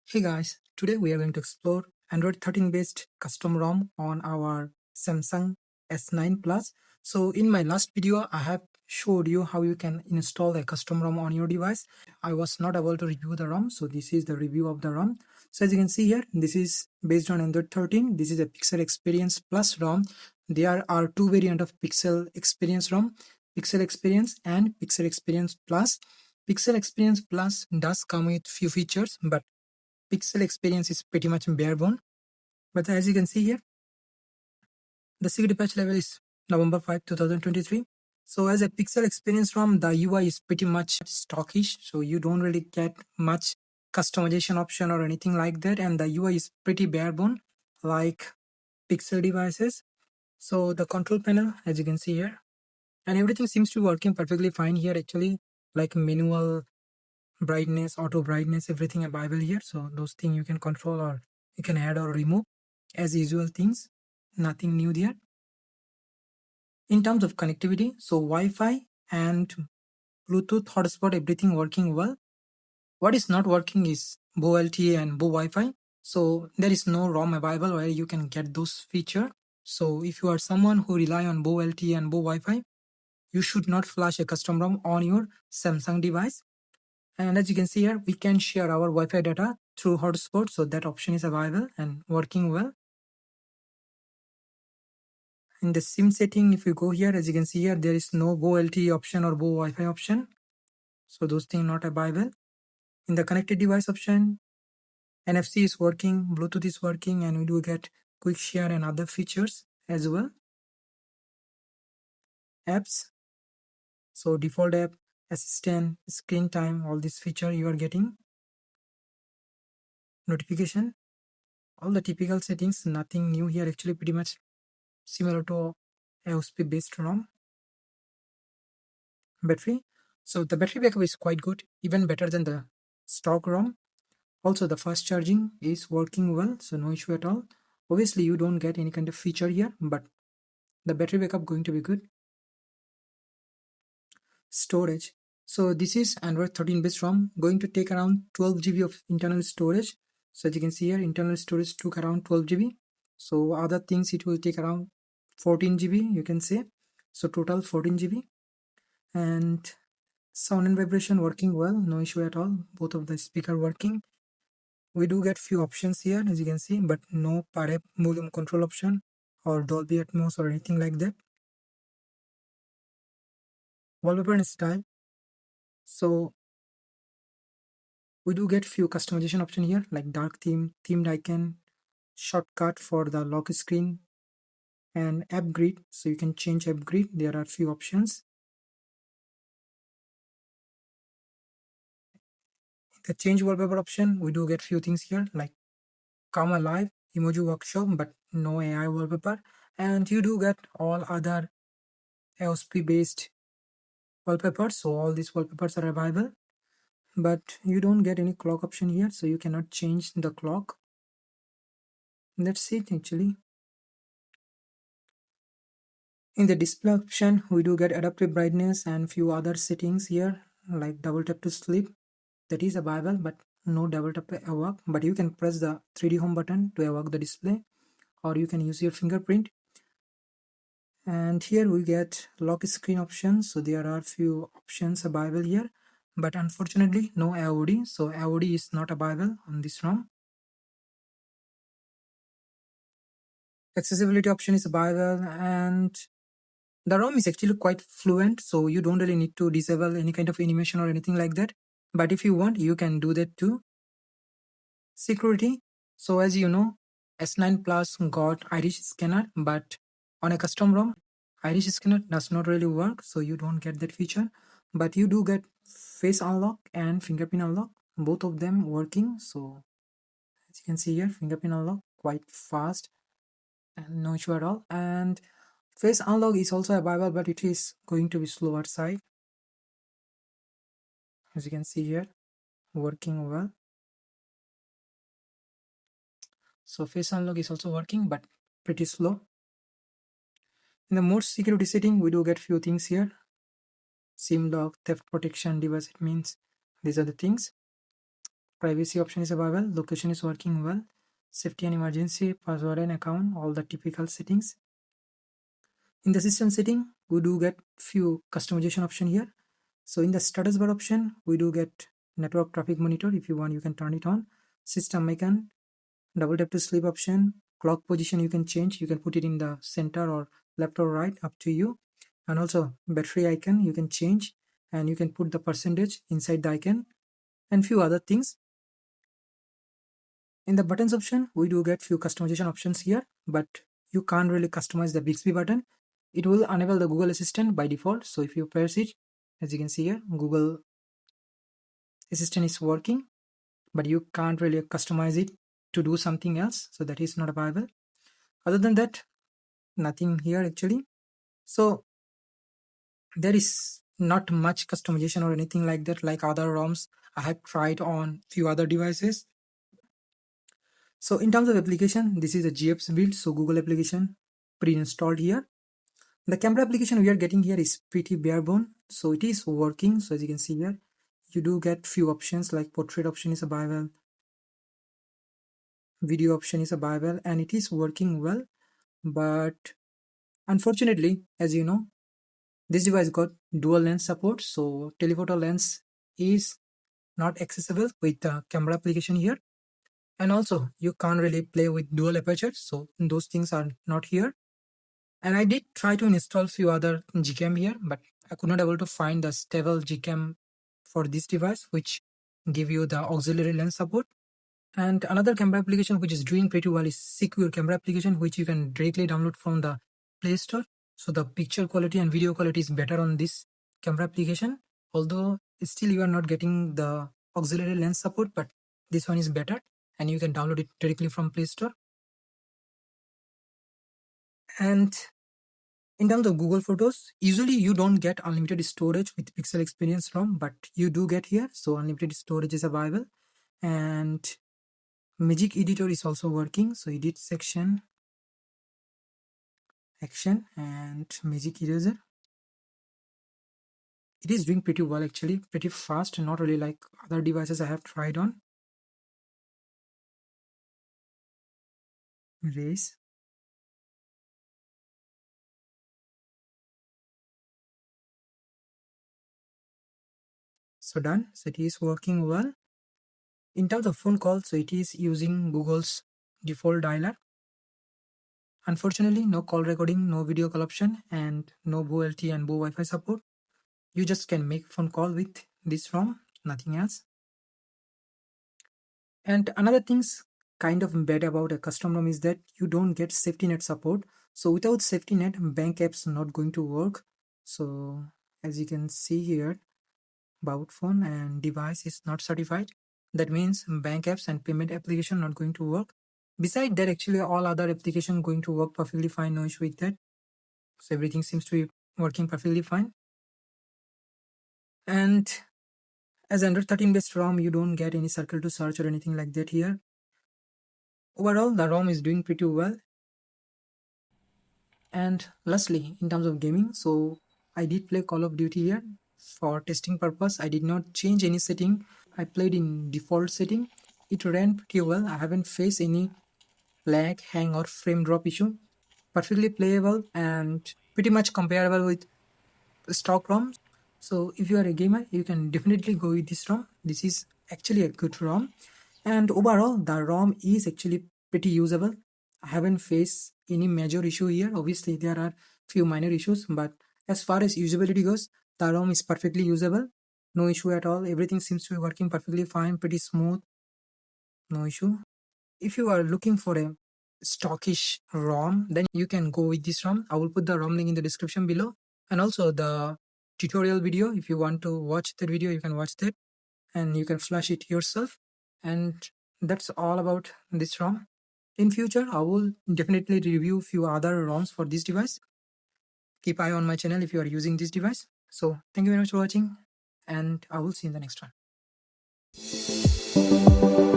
Hey guys, today we are going to explore Android 13 based custom ROM on our Samsung S9 Plus. So in my last video, I have showed you how you can install a custom ROM on your device. I was not able to review the ROM, so this is the review of the ROM. So as you can see here, this is based on Android 13. This is a Pixel Experience Plus ROM. There are two variants of Pixel Experience ROM, Pixel Experience and Pixel Experience Plus. Pixel Experience Plus does come with few features, but Pixel Experience is pretty much bare bone. But as you can see here, the security patch level is November 5, 2023. So as a Pixel Experience ROM, the UI is pretty much stockish. So you don't really get much customization option or anything like that. And the UI is pretty bare bone like Pixel devices. So the control panel, as you can see here, and everything seems to be working perfectly fine here actually, like manual brightness, auto brightness, everything available here. So those things you can control or you can add or remove as usual things, nothing new there. In terms of connectivity, so Wi-Fi and Bluetooth hotspot, everything working well. What is not working is Bo LTE and Bo Wi-Fi. So there is no ROM available where you can get those features. So if you are someone who rely on Bo LTE and Bo Wi-Fi, you should not flash a custom ROM on your Samsung device. And as you can see here, we can share our Wi-Fi data through hotspot. So that option is available and working well. In the SIM setting, if you go here, as you can see here, there is no Bo LTE option or Bo Wi-Fi option. So those things not available. In the connected device option, NFC is working, Bluetooth is working, and we do get quick share and other features as well. Apps. So default app, assistant, screen time, all these feature you are getting. Notification. All the typical settings, nothing new here, actually pretty much similar to AOSP based ROM. Battery. So the battery backup is quite good, even better than the stock ROM. Also the fast charging is working well, so no issue at all. Obviously you don't get any kind of feature here, but the battery backup going to be good. Storage. So this is Android 13 based ROM, going to take around 12 GB of internal storage. So as you can see here, internal storage took around 12 GB. So other things it will take around 14 GB, you can say. So total 14 GB. And sound and vibration working well, no issue at all. Both of the speaker working. We do get few options here, as you can see, but no per-app volume control option or Dolby Atmos or anything like that. Wallpaper and style. So we do get few customization option here, like dark theme, themed icon, shortcut for the lock screen, and app grid. So you can change app grid. There are few options. The change wallpaper option, we do get few things here, like Come Alive, Emoji Workshop, but no AI wallpaper. And you do get all other AOSP based wallpapers. So all these wallpapers are available, but you don't get any clock option here. So you cannot change the clock. That's it actually. In the display option, we do get adaptive brightness and few other settings here, like double tap to sleep. That is available, but no double tap to awake. But you can press the 3D home button to awake the display, or you can use your fingerprint. And here we get lock screen options. So there are few options available here, but unfortunately no AOD. So AOD is not available on this ROM. Accessibility option is available, and the ROM is actually quite fluent, so you don't really need to disable any kind of animation or anything like that. But if you want, you can do that too. Security. So as you know, S9 Plus got iris scanner, but on a custom ROM, iris scanner does not really work, so you don't get that feature. But you do get face unlock and fingerprint unlock, both of them working. So as you can see here, fingerprint unlock quite fast and no issue at all. And face unlock is also available, but it is going to be slower side. As you can see here, working well. So face unlock is also working, but pretty slow. In the most security setting, we do get few things here. SIM lock, theft protection, device, it means these are the things. privacy option is available, location is working well, safety and emergency, password and account, all the typical settings. In the system setting, we do get few customization option here. So in the status bar option, we do get network traffic monitor. If you want, you can turn it on. System icon, double tap to sleep option, clock position you can change. You can put it in the center or left or right, up to you. And also battery icon you can change, and you can put the percentage inside the icon and few other things. In the buttons option, we do get few customization options here, but you can't really customize the Bixby button. It will enable the Google Assistant by default. So if you press it, as you can see here, Google Assistant is working, but you can't really customize it to do something else. So that is not available. Other than that, nothing here actually. So there is not much customization or anything like that, like other ROMs I have tried on few other devices. So in terms of application, this is a GF's build, so Google application pre-installed here. The camera application we are getting here is pretty bare bone, so it is working. So as you can see here, you do get few options like portrait option is available, video option is available, and it is working well. But unfortunately, as you know, this device got dual lens support, so telephoto lens is not accessible with the camera application here. And also you can't really play with dual aperture, so those things are not here. And I did try to install few other Gcam here, but I could not able to find the stable Gcam for this device which give you the auxiliary lens support. And another camera application which is doing pretty well is Secure camera application, which you can directly download from the Play Store. So the picture quality and video quality is better on this camera application, although still you are not getting the auxiliary lens support, but this one is better and you can download it directly from Play Store. And in terms of Google Photos, usually you don't get unlimited storage with Pixel Experience ROM, but you do get here. So unlimited storage is available. And Magic Editor is also working. So edit section, action, and Magic Eraser. It is doing pretty well actually, pretty fast, not really like other devices I have tried on. Erase. So done. So it is working well. In terms of phone calls, so it is using Google's default dialer. Unfortunately, no call recording, no video call option, and no VoLTE and Wi-Fi support. You just can make phone call with this ROM, nothing else. And another thing's kind of bad about a custom ROM is that you don't get safety net support. So without safety net, bank apps not going to work. So as you can see here, about phone and device is not certified. That means bank apps and payment application not going to work. Besides that, actually all other application going to work perfectly fine, no issue with that. So everything seems to be working perfectly fine. And as Android 13 based ROM, you don't get any circle to search or anything like that here. Overall, the ROM is doing pretty well. And lastly, in terms of gaming, so I did play Call of Duty here for testing purpose. I did not change any setting. I played in default setting. It ran pretty well. I haven't faced any lag, hang or frame drop issue. Perfectly playable and pretty much comparable with stock ROMs. So if you are a gamer, you can definitely go with this ROM. This is actually a good ROM. And overall, the ROM is actually pretty usable. I haven't faced any major issue here. Obviously, there are few minor issues, but as far as usability goes, the ROM is perfectly usable. No issue at all. Everything seems to be working perfectly fine, pretty smooth. No issue. If you are looking for a stockish ROM, then you can go with this ROM. I will put the ROM link in the description below, and also the tutorial video. If you want to watch that video, you can watch that and you can flash it yourself. And that's all about this ROM. In future, I will definitely review few other ROMs for this device. Keep eye on my channel if you are using this device. So thank you very much for watching, and I will see you in the next one.